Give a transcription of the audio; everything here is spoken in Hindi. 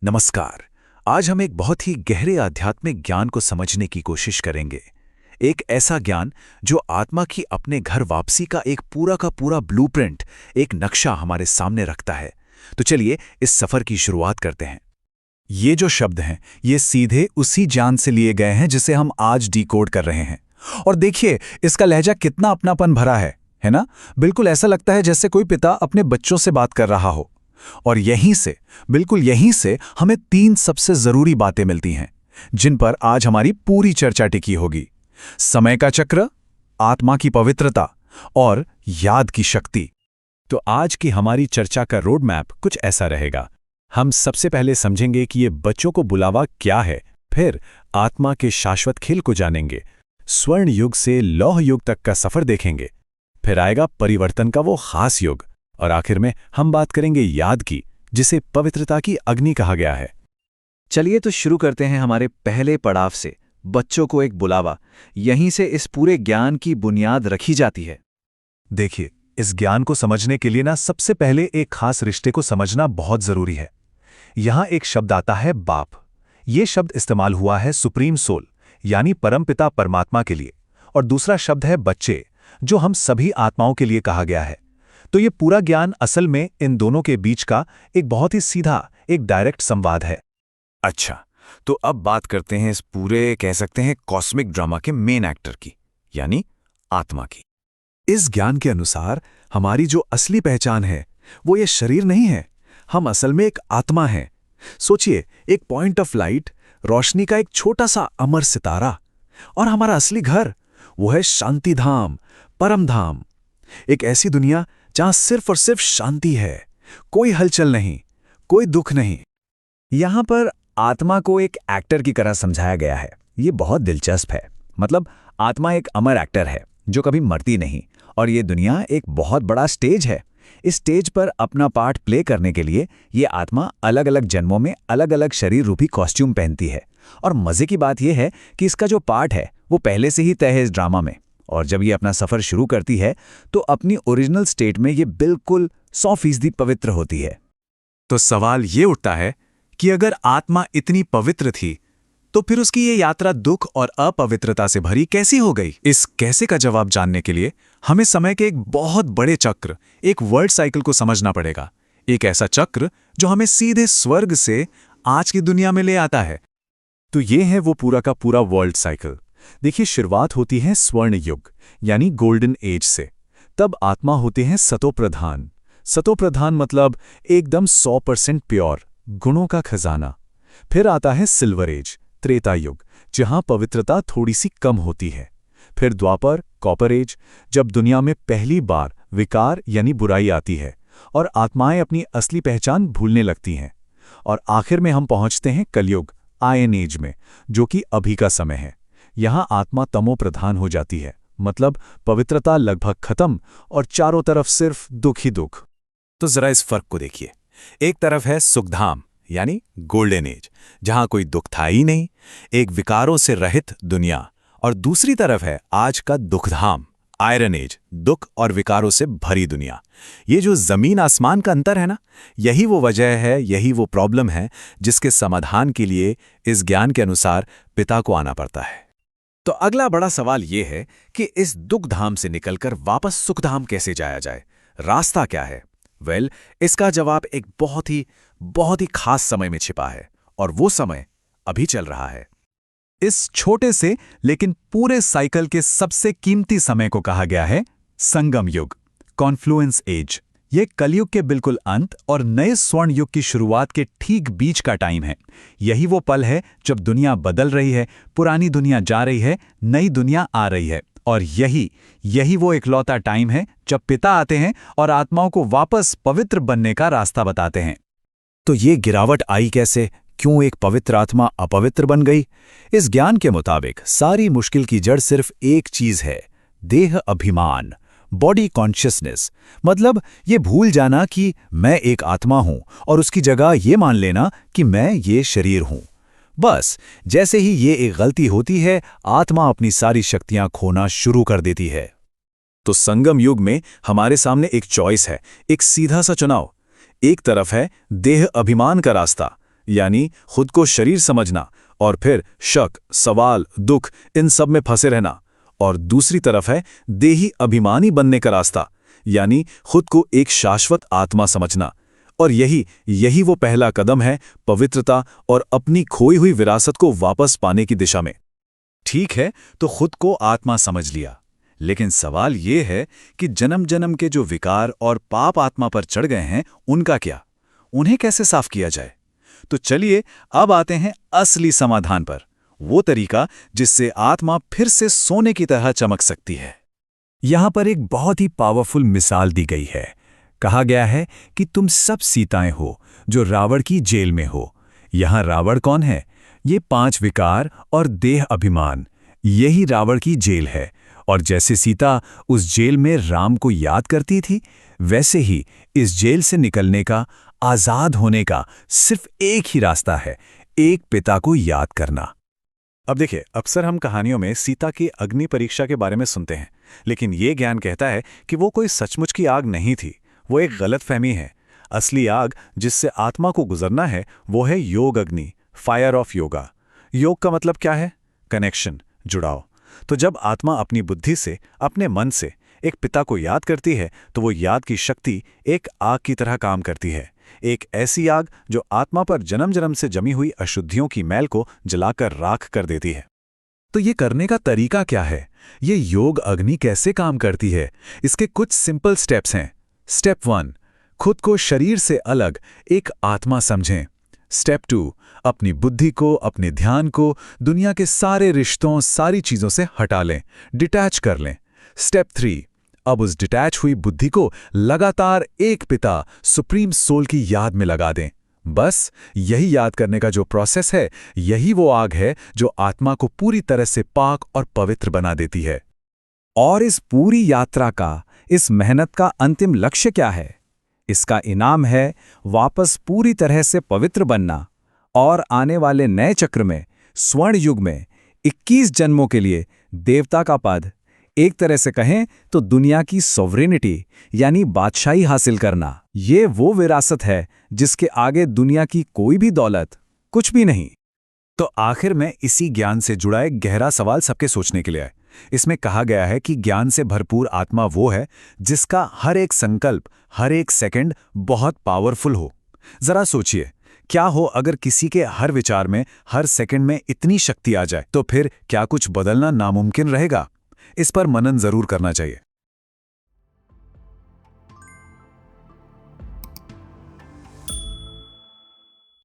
नमस्कार। आज हम एक बहुत ही गहरे आध्यात्मिक ज्ञान को समझने की कोशिश करेंगे। एक ऐसा ज्ञान जो आत्मा की अपने घर वापसी का एक पूरा का पूरा ब्लूप्रिंट, एक नक्शा हमारे सामने रखता है। तो चलिए इस सफर की शुरुआत करते हैं। ये जो शब्द हैं, ये सीधे उसी ज्ञान से लिए गए हैं जिसे हम आज डिकोड कर रहे हैं। और देखिए इसका लहजा कितना अपनापन भरा है ना? बिल्कुल ऐसा लगता है जैसे कोई पिता अपने बच्चों से बात कर रहा हो। और बिल्कुल यहीं से हमें तीन सबसे जरूरी बातें मिलती हैं, जिन पर आज हमारी पूरी चर्चा टिकी होगी। समय का चक्र, आत्मा की पवित्रता और याद की शक्ति। तो आज की हमारी चर्चा का रोड मैप कुछ ऐसा रहेगा। हम सबसे पहले समझेंगे कि ये बच्चों को बुलावा क्या है, फिर आत्मा के शाश्वत खेल को जानेंगे, स्वर्ण युग से लौह युग तक का सफर देखेंगे, फिर आएगा परिवर्तन का वो खास युग, और आखिर में हम बात करेंगे याद की, जिसे पवित्रता की अग्नि कहा गया है। चलिए तो शुरू करते हैं हमारे पहले पड़ाव से, बच्चों को एक बुलावा। यहीं से इस पूरे ज्ञान की बुनियाद रखी जाती है। देखिए, इस ज्ञान को समझने के लिए सबसे पहले एक खास रिश्ते को समझना बहुत जरूरी है। यहां एक शब्द आता है बाप। ये शब्द इस्तेमाल हुआ है सुप्रीम सोल यानी परमपिता परमात्मा के लिए, और दूसरा शब्द है बच्चे, जो हम सभी आत्माओं के लिए कहा गया है। तो ये पूरा ज्ञान असल में इन दोनों के बीच का एक बहुत ही सीधा, एक डायरेक्ट संवाद है। अच्छा, तो अब बात करते हैं इस पूरे, कह सकते हैं, कॉस्मिक ड्रामा के मेन एक्टर की, यानी आत्मा की। इस ज्ञान के अनुसार हमारी जो असली पहचान है वो ये शरीर नहीं है। हम असल में एक आत्मा हैं। सोचिए, एक पॉइंट ऑफ लाइट, रोशनी का एक छोटा सा अमर सितारा, और हमारा असली घर वो है शांतिधाम, परमधाम। एक ऐसी दुनिया जहां सिर्फ और सिर्फ शांति है, कोई हलचल नहीं, कोई दुख नहीं। यहां पर आत्मा को एक एक्टर की तरह समझाया गया है। ये बहुत दिलचस्प है। मतलब आत्मा एक अमर एक्टर है जो कभी मरती नहीं, और ये दुनिया एक बहुत बड़ा स्टेज है। इस स्टेज पर अपना पार्ट प्ले करने के लिए ये आत्मा अलग अलग जन्मों में अलग अलग शरीर रूपी कॉस्ट्यूम पहनती है। और मजे की बात यह है कि इसका जो पार्ट है वो पहले से ही तय है इस ड्रामा में, और जब ये अपना सफर शुरू करती है तो अपनी ओरिजिनल स्टेट में ये बिल्कुल 100% पवित्र होती है। तो सवाल ये उठता है कि अगर आत्मा इतनी पवित्र थी तो फिर उसकी ये यात्रा दुख और अपवित्रता से भरी कैसी हो गई? इस कैसे का जवाब जानने के लिए हमें समय के एक बहुत बड़े चक्र, एक वर्ल्ड साइकिल को समझना पड़ेगा। एक ऐसा चक्र जो हमें सीधे स्वर्ग से आज की दुनिया में ले आता है। तो ये है वो पूरा का पूरा वर्ल्ड साइकिल। देखिए, शुरुआत होती है स्वर्ण युग यानी गोल्डन एज से। तब आत्मा होते हैं सतोप्रधान। सतोप्रधान मतलब एकदम 100% प्योर, गुणों का खजाना। फिर आता है सिल्वर एज, त्रेता युग, जहां पवित्रता थोड़ी सी कम होती है। फिर द्वापर, कॉपर एज, जब दुनिया में पहली बार विकार यानी बुराई आती है और आत्माएं अपनी असली पहचान भूलने लगती हैं। और आखिर में हम पहुंचते हैं कलयुग, आयन एज में, जो कि अभी का समय है। यहां आत्मा तमो प्रधान हो जाती है, मतलब पवित्रता लगभग खत्म और चारों तरफ सिर्फ दुख ही दुख। तो जरा इस फर्क को देखिए। एक तरफ है सुखधाम यानी गोल्डन एज, जहां कोई दुख था ही नहीं, एक विकारों से रहित दुनिया, और दूसरी तरफ है आज का दुखधाम, आयरन एज, दुख और विकारों से भरी दुनिया। ये जो जमीन आसमान का अंतर है ना, यही वो वजह है, यही वो प्रॉब्लम है जिसके समाधान के लिए इस ज्ञान के अनुसार पिता को आना पड़ता है। तो अगला बड़ा सवाल ये है कि इस दुखधाम से निकलकर वापस सुखधाम कैसे जाया जाए? रास्ता क्या है? इसका जवाब एक बहुत ही खास समय में छिपा है, और वो समय अभी चल रहा है। इस छोटे से लेकिन पूरे साइकिल के सबसे कीमती समय को कहा गया है संगम युग, कॉन्फ्लुएंस एज। ये कलयुग के बिल्कुल अंत और नए स्वर्ण युग की शुरुआत के ठीक बीच का टाइम है। यही वो पल है जब दुनिया बदल रही है, पुरानी दुनिया जा रही है, नई दुनिया आ रही है। और यही वो इकलौता टाइम है जब पिता आते हैं और आत्माओं को वापस पवित्र बनने का रास्ता बताते हैं। तो ये गिरावट आई कैसे? क्यों एक पवित्र आत्मा अपवित्र बन गई? इस ज्ञान के मुताबिक सारी मुश्किल की जड़ सिर्फ एक चीज है, देह अभिमान, बॉडी कॉन्शियसनेस। मतलब ये भूल जाना कि मैं एक आत्मा हूं और उसकी जगह ये मान लेना कि मैं ये शरीर हूं। बस जैसे ही ये एक गलती होती है, आत्मा अपनी सारी शक्तियां खोना शुरू कर देती है। तो संगम युग में हमारे सामने एक चॉइस है, एक सीधा सा चुनाव। एक तरफ है देह अभिमान का रास्ता, यानी खुद को शरीर समझना, और फिर शक, सवाल, दुख, इन सब में फंसे रहना। और दूसरी तरफ है देही अभिमानी बनने का रास्ता, यानी खुद को एक शाश्वत आत्मा समझना। और यही वो पहला कदम है पवित्रता और अपनी खोई हुई विरासत को वापस पाने की दिशा में। ठीक है, तो खुद को आत्मा समझ लिया, लेकिन सवाल ये है कि जन्म जन्म के जो विकार और पाप आत्मा पर चढ़ गए हैं, उनका क्या? उन्हें कैसे साफ किया जाए? तो चलिए अब आते हैं असली समाधान पर, वो तरीका जिससे आत्मा फिर से सोने की तरह चमक सकती है। यहां पर एक बहुत ही पावरफुल मिसाल दी गई है। कहा गया है कि तुम सब सीताएं हो जो रावण की जेल में हो। यहां रावण कौन है? ये 5 विकार और देह अभिमान, यही रावण की जेल है। और जैसे सीता उस जेल में राम को याद करती थी, वैसे ही इस जेल से निकलने का, आजाद होने का सिर्फ एक ही रास्ता है, एक पिता को याद करना। अब देखिए, अक्सर हम कहानियों में सीता की अग्नि परीक्षा के बारे में सुनते हैं, लेकिन ये ज्ञान कहता है कि वो कोई सचमुच की आग नहीं थी, वो एक गलतफहमी है। असली आग जिससे आत्मा को गुजरना है वो है योग अग्नि, फायर ऑफ योगा। योग का मतलब क्या है? कनेक्शन, जुड़ाव। तो जब आत्मा अपनी बुद्धि से, अपने मन से एक पिता को याद करती है, तो वो याद की शक्ति एक आग की तरह काम करती है। एक ऐसी आग जो आत्मा पर जन्म जन्म से जमी हुई अशुद्धियों की मैल को जलाकर राख कर देती है। तो ये करने का तरीका क्या है? ये योग अग्नि कैसे काम करती है? इसके कुछ सिंपल स्टेप्स हैं। स्टेप 1, खुद को शरीर से अलग एक आत्मा समझें। स्टेप 2, अपनी बुद्धि को, अपने ध्यान को दुनिया के सारे रिश्तों, सारी चीजों से हटा लें, डिटैच कर लें। स्टेप 3, अब उस डिटैच हुई बुद्धि को लगातार एक पिता, सुप्रीम सोल की याद में लगा दें। बस यही याद करने का जो प्रोसेस है, यही वो आग है जो आत्मा को पूरी तरह से पाक और पवित्र बना देती है। और इस पूरी यात्रा का, इस मेहनत का अंतिम लक्ष्य क्या है? इसका इनाम है वापस पूरी तरह से पवित्र बनना और आने वाले नए चक्र में, स्वर्ण युग में 21 जन्मों के लिए देवता का पद, एक तरह से कहें तो दुनिया की सॉवरेनिटी यानी बादशाही हासिल करना। ये वो विरासत है जिसके आगे दुनिया की कोई भी दौलत कुछ भी नहीं। तो आखिर में इसी ज्ञान से जुड़ा एक गहरा सवाल सबके सोचने के लिए है। इसमें कहा गया है कि ज्ञान से भरपूर आत्मा वो है जिसका हर एक संकल्प, हर एक सेकंड बहुत पावरफुल हो। जरा सोचिए, क्या हो अगर किसी के हर विचार में, हर सेकंड में इतनी शक्ति आ जाए, तो फिर क्या कुछ बदलना नामुमकिन रहेगा? इस पर मनन जरूर करना चाहिए।